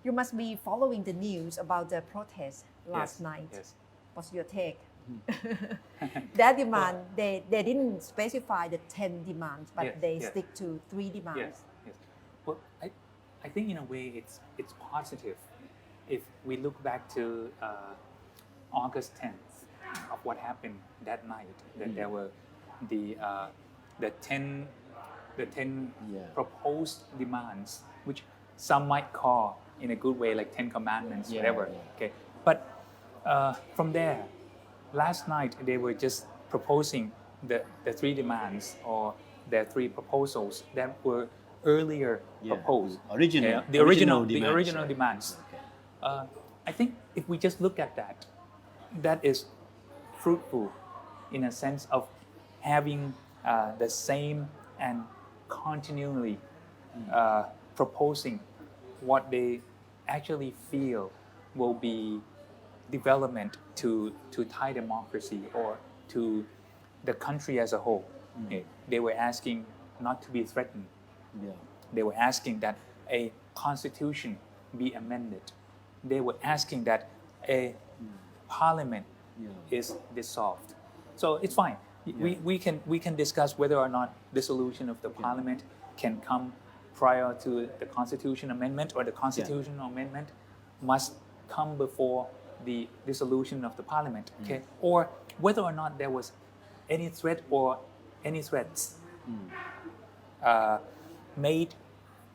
You must be following the news about the protest last Yes, night. yes. What's your take? That demand, they didn't specify the 10 demands, but Yes, they yes. stick to 3 demands. Yes, yes. Well, I think in a way it's positive if we look back to August 10th of what happened that night. That there were the 10 proposed demands, which some might call in a good way like 10 commandments, whatever. Okay, but from there, last night they were just proposing the 3 demands or their 3 proposals that were earlier proposed. The original demands. Okay. I think if we just look at that, that is fruitful in a sense of having the same and continually proposing what they actually feel will be development to Thai democracy or to the country as a whole. Okay. They were asking not to be threatened. They were asking that a constitution be amended. They were asking that a parliament is dissolved. So it's fine. We can discuss whether or not dissolution of the parliament can come prior to the constitution amendment or the constitutional amendment must come before the dissolution of the parliament. Okay, or whether or not there was any threat or any threats made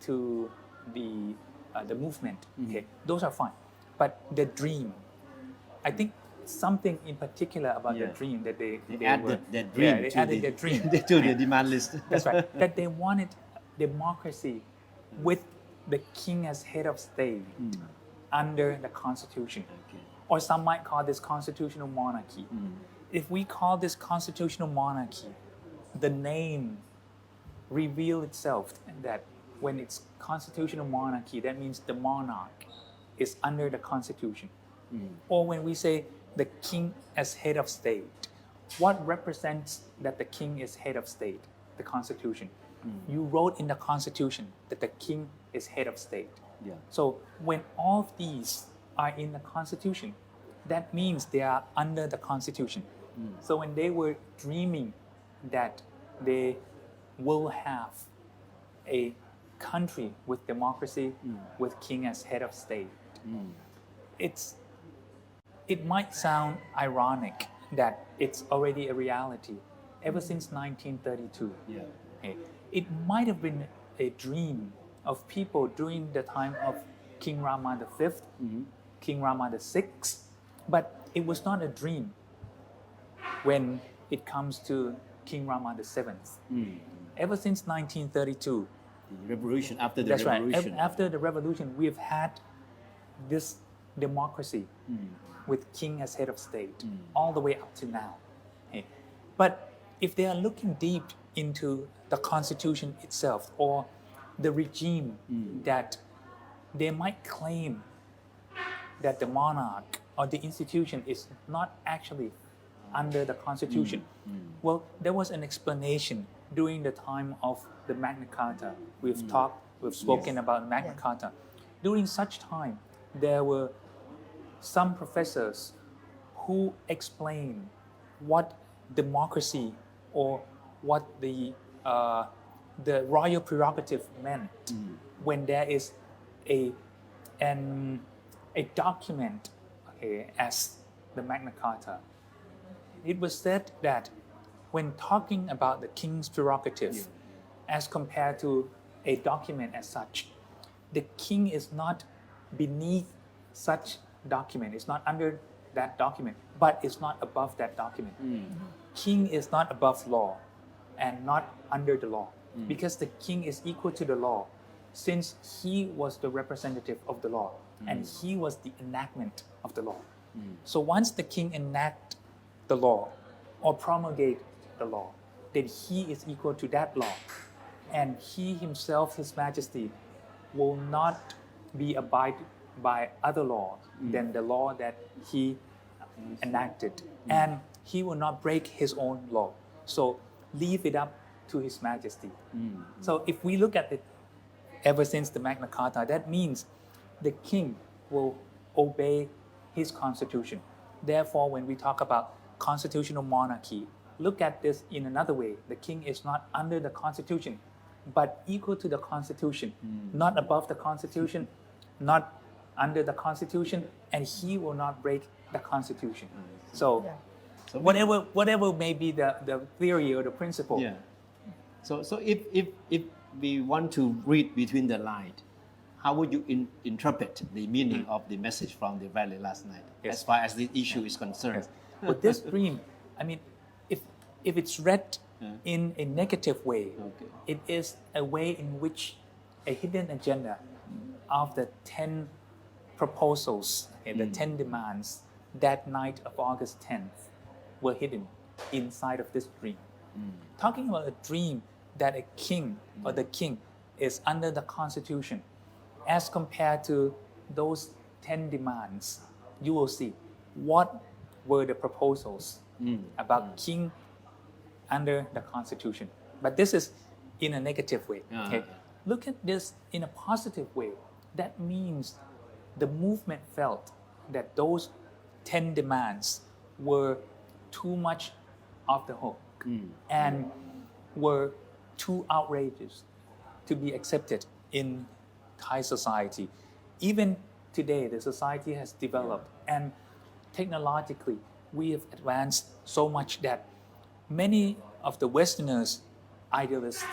to the movement. Okay, those are fine. But the dream, I think something in particular about the dream that they added that dream they to added their dream to the demand list. That's right. That they wanted democracy with the king as head of state under the constitution. Or some might call this constitutional monarchy. If we call this constitutional monarchy, the name reveals itself that when it's constitutional monarchy, that means the monarch is under the constitution. Or when we say the king as head of state, what represents that the king is head of state? The constitution. You wrote in the constitution that the king is head of state. So when all of these are in the constitution, that means they are under the constitution. So when they were dreaming that they will have a country with democracy, with king as head of state, it might sound ironic that it's already a reality ever since 1932. Okay. It might have been a dream of people during the time of King Rama V, King Rama VI, but it was not a dream when it comes to King Rama VII. Ever since 1932, the revolution, after the that's revolution. right. After the revolution, we've had this democracy with king as head of state all the way up to now. Okay. But if they are looking deep into the constitution itself or the regime that they might claim that the monarch or the institution is not actually under the constitution. Well, there was an explanation during the time of the Magna Carta. We've spoken about Magna Carta. During such time, there were some professors who explained what democracy or what the royal prerogative meant when there is a document as the Magna Carta. It was said that when talking about the king's prerogative as compared to a document as such, the king is not beneath such document. It's not under that document, but it's not above that document. King is not above law and not under the law because the king is equal to the law since he was the representative of the law and he was the enactment of the law. So once the king enact the law or promulgate the law, then he is equal to that law and he himself, his majesty, will not be abided by other law than the law that he enacted, and he will not break his own law. So leave it up to his majesty. So if we look at it ever since the Magna Carta, that means the king will obey his constitution. Therefore, when we talk about constitutional monarchy, look at this in another way. The king is not under the constitution, but equal to the constitution, not above the constitution, not under the constitution, and he will not break the constitution. So, Yeah. So whatever may be the theory or the principle, Yeah. So if we want to read between the lines, how would you interpret the meaning of the message from the valley last night, Yes. as far as the issue is concerned? But this dream, I mean, if it's read in a negative way, Okay. it is a way in which a hidden agenda of the 10 proposals and the 10 demands that night of August 10th were hidden inside of this dream. Talking about a dream that a king or the king is under the constitution, as compared to those 10 demands, you will see what were the proposals about king under the constitution. But this is in a negative way. Okay? Look at this in a positive way. That means the movement felt that those 10 demands were too much off the hook and were too outrageous to be accepted in Thai society. Even today, the society has developed, and technologically, we have advanced so much that many of the Westerners, idealists,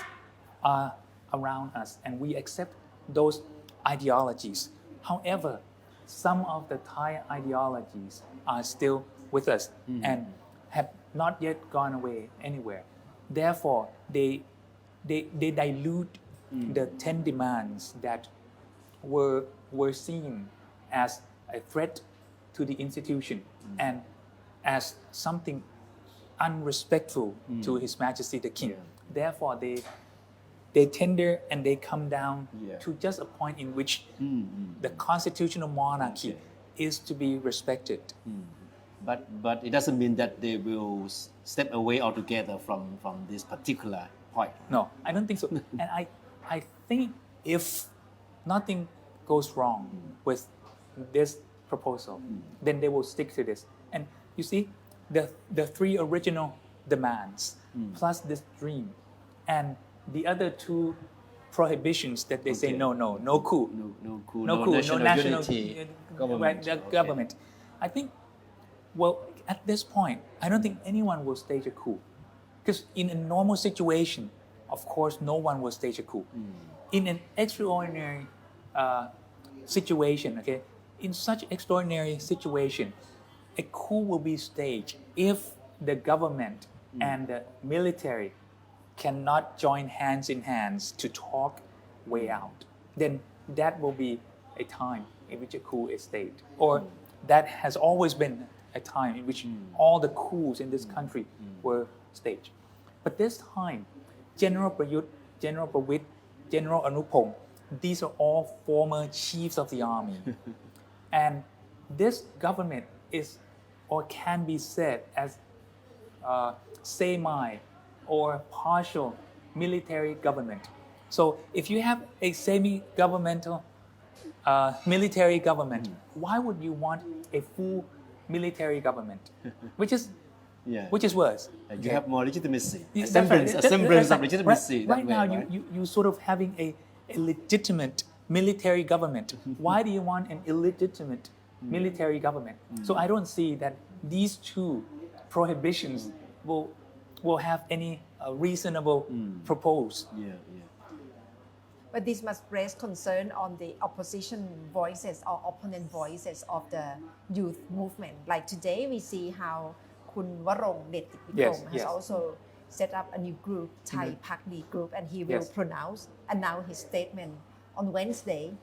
are around us, and we accept those ideologies. However, some of the Thai ideologies are still with us and have not yet gone away anywhere. Therefore, they dilute the 10 demands that were seen as a threat to the institution and as something unrespectful to His Majesty the King. Therefore, they tender and they come down to just a point in which the constitutional monarchy is to be respected. But it doesn't mean that they will step away altogether from this particular point. No, I don't think so. And I think if nothing goes wrong with this proposal, then they will stick to this. And you see, the 3 original demands plus this dream and the other 2 prohibitions that they say no coup, No coup, no coup, national no national unity, government. government. I think, well, at this point, I don't think anyone will stage a coup. Because in a normal situation, of course, no one will stage a coup. In an extraordinary situation, okay, in such extraordinary situation, a coup will be staged if the government and the military cannot join hands in hands to talk way out. Then that will be a time in which a coup is staged. Or that has always been a time in which all the coups in this country were staged. But this time, General Prayut, General Prawit, General Anupong, these are all former chiefs of the army. And this government is or can be said as semi or partial military government. So if you have a semi-governmental military government, why would you want a full military government? Which is worse. You have more legitimacy, a That's right. semblance of Right. legitimacy. Right now, you sort of having a legitimate military government. Why do you want an illegitimate military government? So I don't see that these 2 prohibitions will have any reasonable propose. But this must raise concern on the opposition voices or opponent voices of the youth movement. Like today, we see how Kun Warong Nettikwikrong has also set up a new group, Thai Pakdi group, and he will announce his statement on Wednesday.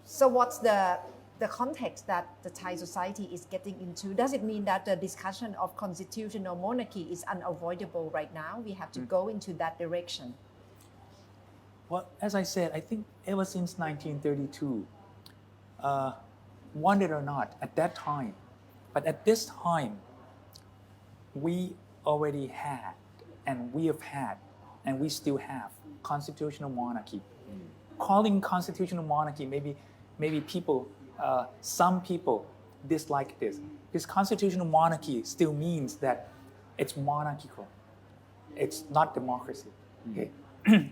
So what's the context that the Thai society is getting into? Does it mean that the discussion of constitutional monarchy is unavoidable right now? We have to go into that direction. Well, as I said, I think ever since 1932, want it or not, at that time, but at this time, we already had, and we have had, and we still have constitutional monarchy. Calling constitutional monarchy maybe maybe people, some people dislike this. This constitutional monarchy still means that it's monarchical. It's not democracy. Okay?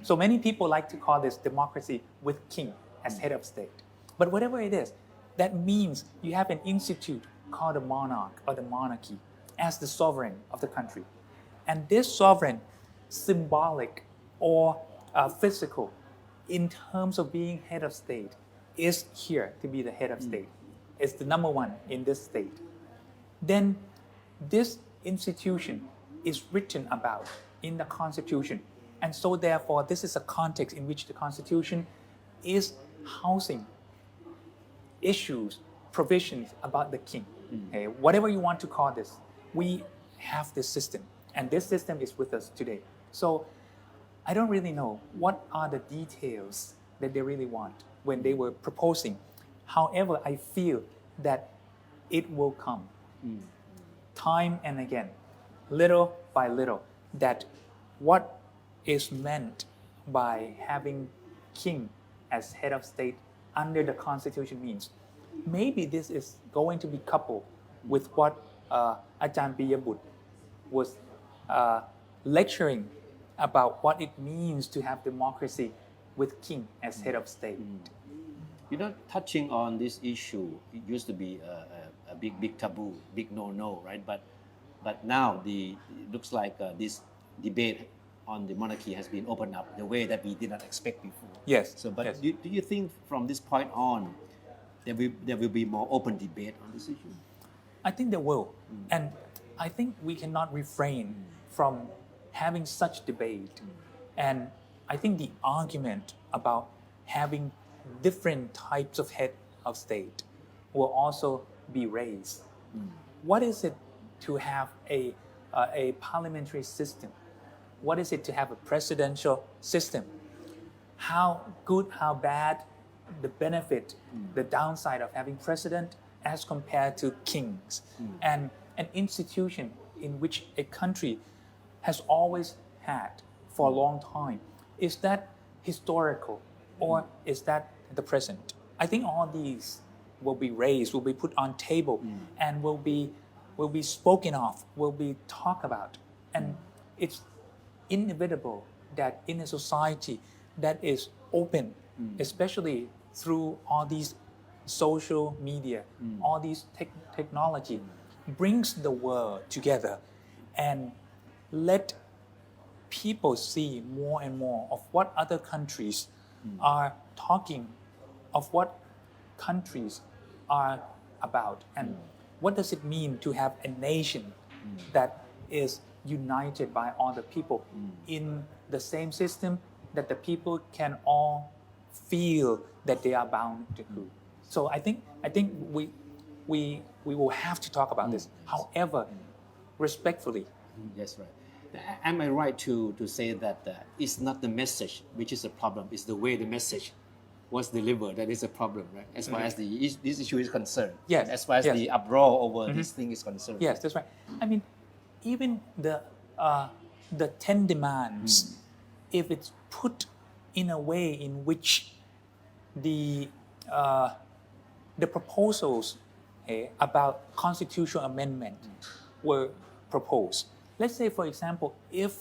So many people like to call this democracy with king as head of state. But whatever it is, that means you have an institute called a monarch or the monarchy as the sovereign of the country. And this sovereign, symbolic or physical, in terms of being head of state, is here to be the head of state. It's the number one in this state. Then this institution is written about in the Constitution. And so therefore, this is a context in which the Constitution is housing issues, provisions about the king. Okay? Whatever you want to call this, we have this system. And this system is with us today. So I don't really know what are the details that they really want when they were proposing. However, I feel that it will come time and again, little by little, that what is meant by having king as head of state under the Constitution means. Maybe this is going to be coupled with what Ajahn Piyabut was lecturing about what it means to have democracy with king as head of state. You know, touching on this issue, it used to be a big taboo, big no, right? But now it looks like this debate on the monarchy has been opened up the way that we did not expect before. Yes. So, but yes. do you think from this point on, there will be more open debate on this issue? I think there will. And I think we cannot refrain from having such debate. And I think the argument about having different types of head of state will also be raised. What is it to have a parliamentary system? What is it to have a presidential system? How good, how bad, the benefit, the downside of having president as compared to kings. And an institution in which a country has always had for a long time. Is that historical or is that the present? I think all these will be raised, will be put on table and will be spoken of, will be talked about. And it's inevitable that in a society that is open, especially through all these social media, all these technology, brings the world together and let people see more and more of what other countries are talking, of what countries are about, and what does it mean to have a nation that is united by all the people in the same system that the people can all feel that they are bound to do. So I think we will have to talk about this. However, respectfully. Yes, right. Am I right to say that it's not the message which is a problem, it's the way the message was delivered that is a problem, right? As far as this issue is concerned. Yes. As far as the uproar over this thing is concerned. Yes, that's right. I mean, even the 10 demands, if it's put in a way in which the proposals about constitutional amendment were proposed. Let's say, for example, if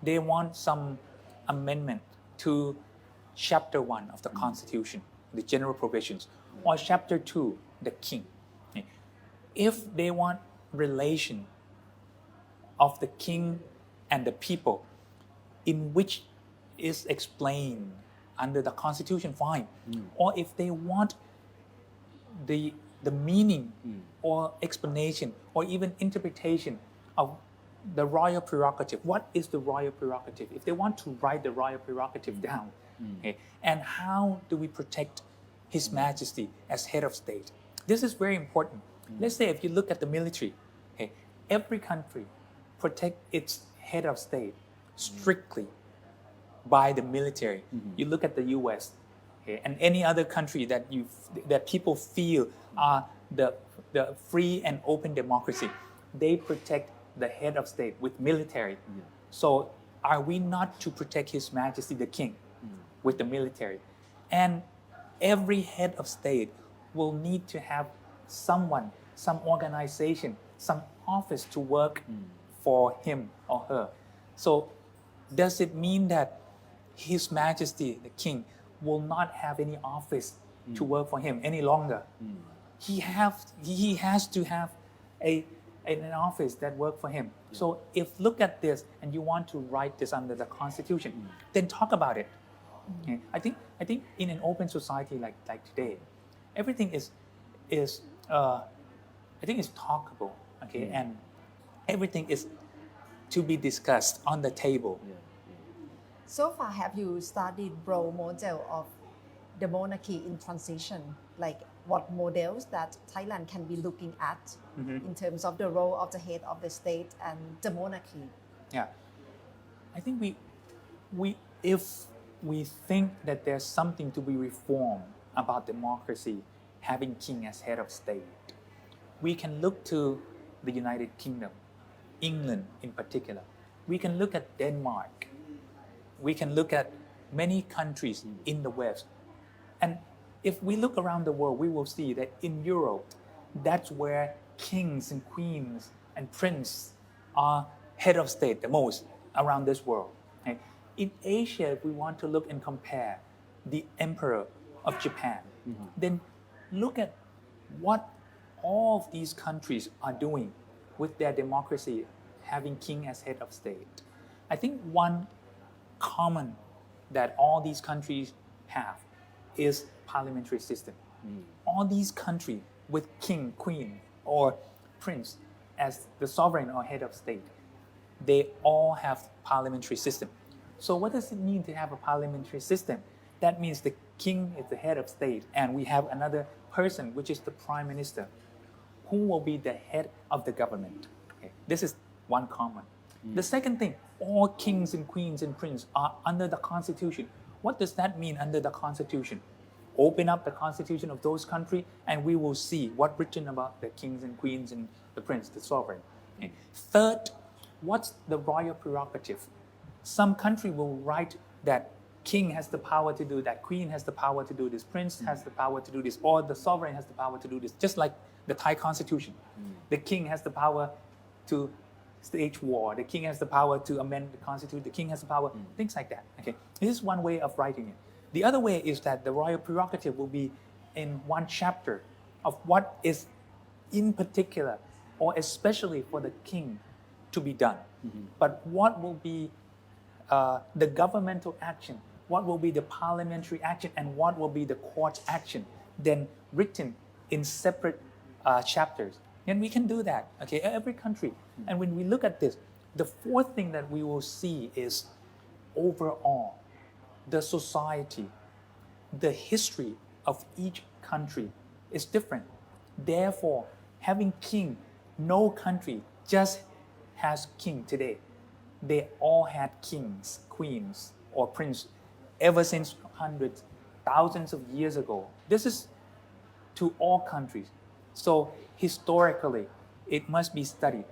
they want some amendment to Chapter 1 of the Constitution, the general provisions, or Chapter 2, the king. If they want relation of the king and the people in which is explained under the Constitution, fine. Or if they want the meaning or explanation or even interpretation of the royal prerogative. What is the royal prerogative? If they want to write the royal prerogative down, and how do we protect His Majesty as head of state? This is very important. Let's say if you look at the military, every country protect its head of state strictly by the military. You look at the U.S. And any other country that people feel are the free and open democracy, they protect the head of state with military. So are we not to protect His Majesty the King with the military? And every head of state will need to have someone, some organization, some office to work for him or her. So does it mean that His Majesty, the King, will not have any office to work for him any longer? He has to have an office that work for him. So if look at this and you want to write this under the Constitution, then talk about it. Okay? I think in an open society like today, everything is I think is talkable, okay, and everything is to be discussed on the table. So far, have you studied role model of the monarchy in transition? Like what models that Thailand can be looking at in terms of the role of the head of the state and the monarchy? Yeah, I think if we think that there's something to be reformed about democracy, having king as head of state, we can look to the United Kingdom, England in particular. We can look at Denmark. We can look at many countries in the West. And if we look around the world, we will see that in Europe, that's where kings and queens and princes are head of state the most around this world. Okay? In Asia, if we want to look and compare the emperor of Japan, then look at what all of these countries are doing with their democracy, having king as head of state. I think one common that all these countries have is parliamentary system. All these countries with king, queen, or prince as the sovereign or head of state, they all have parliamentary system. So what does it mean to have a parliamentary system? That means the king is the head of state and we have another person, which is the prime minister, who will be the head of the government. Okay. This is one common. The second thing, all kings and queens and princes are under the constitution. What does that mean under the constitution? Open up the constitution of those countries and we will see what written about the kings and queens and the prince, the sovereign. Okay. Third, what's the royal prerogative? Some country will write that king has the power to do that, queen has the power to do this, prince has the power to do this, or the sovereign has the power to do this, just like the Thai constitution. The king has the power to stage war, the king has the power to amend the constitution, the king has the power, things like that. Okay, this is one way of writing it. The other way is that the royal prerogative will be in one chapter of what is in particular or especially for the king to be done. But what will be the governmental action, what will be the parliamentary action, and what will be the court action, then written in separate chapters. And we can do that, okay, every country. And when we look at this, the fourth thing that we will see is overall, the society, the history of each country is different. Therefore, having king, no country just has king today. They all had kings, queens, or prince ever since hundreds, thousands of years ago. This is to all countries. So historically, it must be studied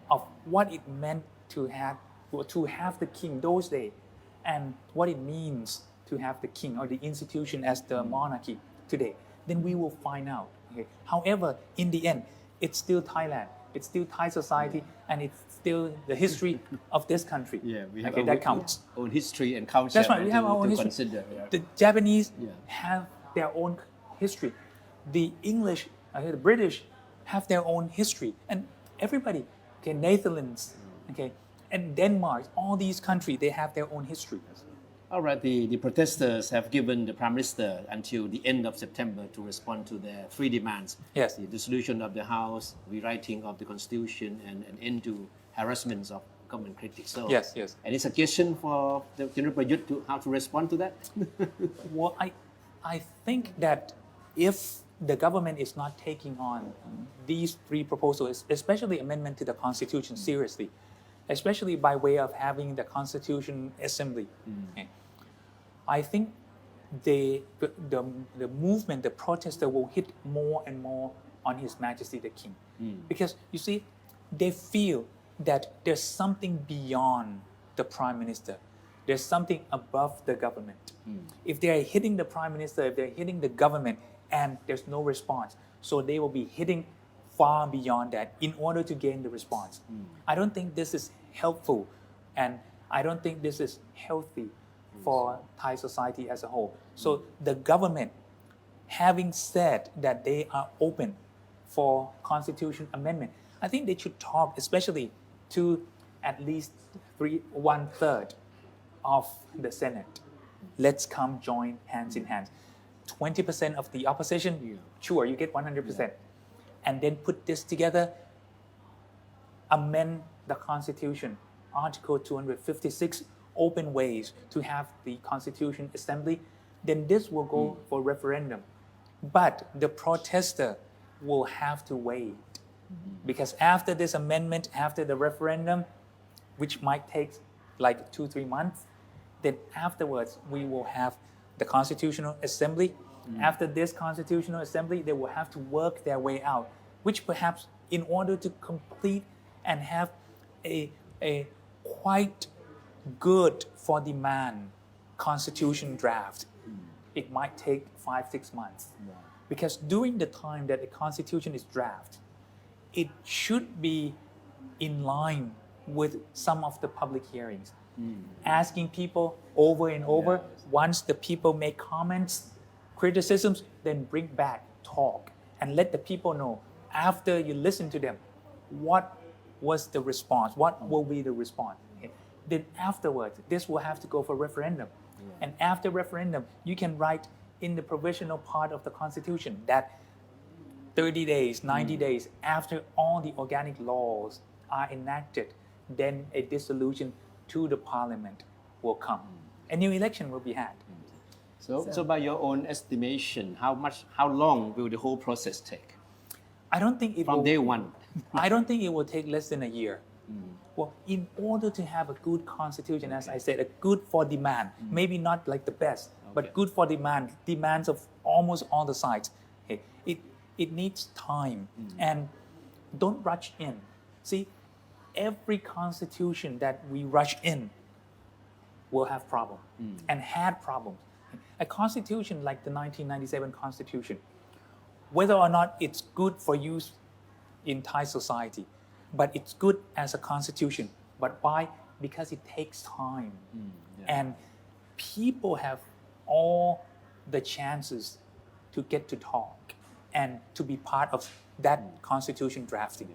of what it meant to have the king those days and what it means to have the king or the institution as the monarchy today. Then we will find out. Okay? However, in the end, it's still Thailand. It's still Thai society, and it's still the history of this country. Yeah, we have okay, that counts. own history and culture. That's right. We have our own history. Consider, yeah. The Japanese have their own history. The English, the British have their own history, and everybody. Okay, Netherlands, okay, and Denmark. All these countries, they have their own history. All right, the protesters have given the Prime Minister until the end of September to respond to their three demands. Yes. The dissolution of the House, rewriting of the Constitution, and an end to harassments of government critics. So, yes. Any suggestion for the General Prayut to how to respond to that? Well, I think that if the government is not taking on these three proposals, especially amendment to the Constitution, seriously, especially by way of having the Constitution Assembly, okay, I think the movement, the protester will hit more and more on His Majesty the King. Because you see, they feel that there's something beyond the Prime Minister. there's something above the government. If they are hitting the prime minister, if they're hitting the government, and there's no response, so they will be hitting far beyond that in order to gain the response. I don't think this is helpful, and I don't think this is healthy for Thai society as a whole. So the government, having said that they are open for constitution amendment, I think they should talk, especially to at least 1/3 of the Senate. Let's come join hands in hands. 20% of the opposition, sure, you get 100%. And then put this together, amend the Constitution, Article 256, open ways to have the Constitution Assembly, then this will go for referendum. But the protester will have to wait. Because after this amendment, after the referendum, which might take like 2-3 months, then afterwards we will have the Constitutional Assembly. After this Constitutional Assembly, they will have to work their way out, which perhaps in order to complete and have a quite good for demand Constitution draft, it might take 5-6 months. Because during the time that the Constitution is drafted, it should be in line with some of the public hearings. Asking people over and over, once the people make comments, criticisms, then bring back, talk, and let the people know, after you listen to them, what was the response, what will be the response. Then afterwards, this will have to go for referendum. And after referendum, you can write in the provisional part of the Constitution that 30 days, 90 days after all the organic laws are enacted, then a dissolution to the parliament will come. A new election will be had. So by your own estimation, how long will the whole process take? I don't think it From will, day one. I don't think it will take less than a year. Well, in order to have a good constitution, as I said, a good for demand, maybe not like the best, but good for demand, demands of almost all the sides. It needs time, and don't rush in. See, every constitution that we rush in will have problems and had problems. A constitution like the 1997 Constitution, whether or not it's good for use in Thai society, but it's good as a constitution. But why? Because it takes time. And people have all the chances to get to talk and to be part of that constitution drafting.